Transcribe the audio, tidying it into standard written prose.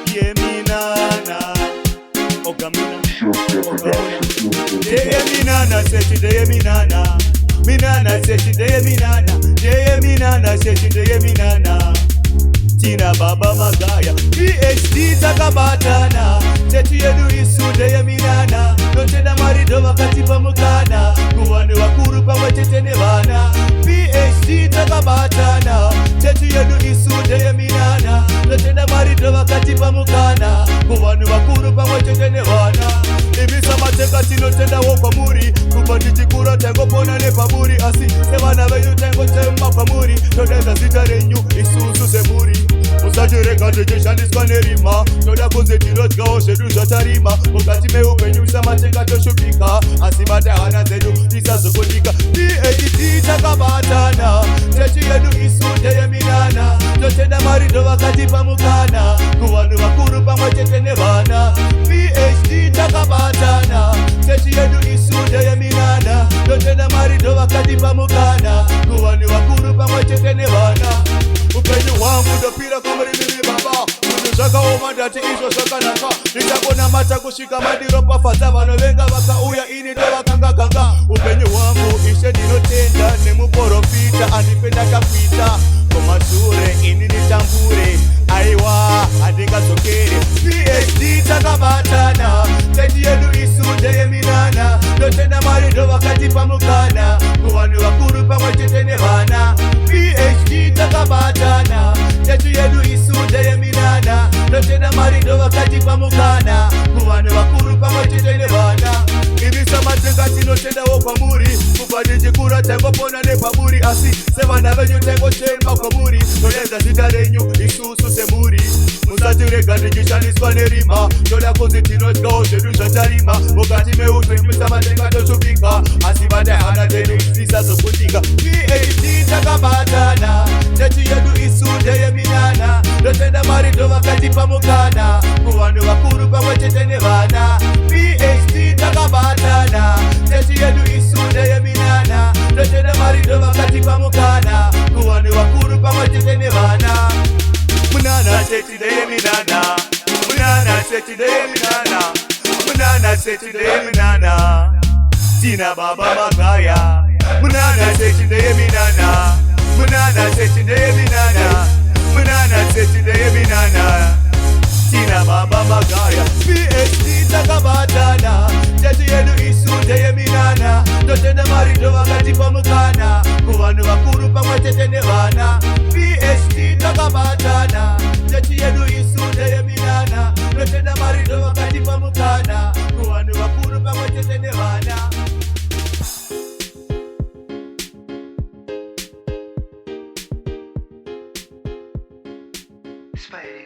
Yeminana, Ogamina, Yeminana, said she Yeminana, Minana said she Yeminana, Yeminana said she Yeminana, Tina Baba Magaya, PhD Takabatana, Teti Edu Isu Yeminana, Notena Marido Wakatipa Mukana, Kuwani Wakuru Pawachete Nevana, PhD Takabatana, Teti Edu Isu Yeminana, Notena Marido Wakatipa Mukana, Kuwani Wakuru Pawachete Nevana, Ibisa Mateka Tino Tenda Wokamuri, Kubandiji Kura Tango Pona Nepamuri, Asi, Sevana Veyu Tango Temba Pamuri, Notenda Zita Renyu, Isusu Semuri. Usajure kateje shandis kanerima Noda kuze tirot kao shedu shatarima Mukati meupe nyusa mateka toshupika Asimate hana zedu isa sukutika PhD takabatana Techi yedu isu Yeminana Totenda marido wakati pamukana Kuwanu wakuru pamwachete nevana PhD takabatana Techi yedu isu Yeminana Totenda marido wakati pamukana Kuwanu wakuru pamwachete nevana Upenyu wangu dopira kumari mimi baba Muzaka umadati iso sakanaka Nitakona mata kushika madiro pafata Vanovenga waka uya ini do wakanga kanga Upenyu wangu ishe dinotenda Nemu porofita anipenda kapita Komature ini nitambure Aiwa adinga sokere PhD takabatana Teti yedu isu Yeminana Dotenda marido wakati pamukana Kuwani wakuru pamwachete nevana PhD takabatana Tetu yedu isu Yeminana Dotenda marido wakati pamukana Kuwani wakuru pamwachete nevana Ibisa matenga tino tenda wopamuri Kubadiji kura tengo pona nepamuri Asi sevana venyu tengo chemba komuri Noleza zitarenyu isusu semuri Musatire gandiji shanis kwanerima Nola kuzi tino tgao shedu shatarima Mukati meupe mbisa matenga toshupika Asi bade hana tenu isa sukutika PhD takabatana Tetu yedu isu Yeminana Dotenda marido wakati pamukana Kuwanu wakuru pamwachete nevana PhD takabatana Tetu yedu isu Yeminana Dotenda marido wakati pamukana Kuwanu wakuru pamwachete nevana Munana Teti Yeminana Munana Teti Yeminana Munana Teti Yeminana Tina Baba Magaya Munana Teti Yeminana Munana Teti Yeminana Munana Teti Yeminana Tina Baba Magaya PhD takabatana Teti yedu isu Yeminana Dotenda marido wakati pamukana Kuwanu wakuru pamwachete nevana PhD takabatana Teti yedu isu Yeminana Dotenda marido wakati pamukana Kuwanu wakuru pamwachete nevana Spidey.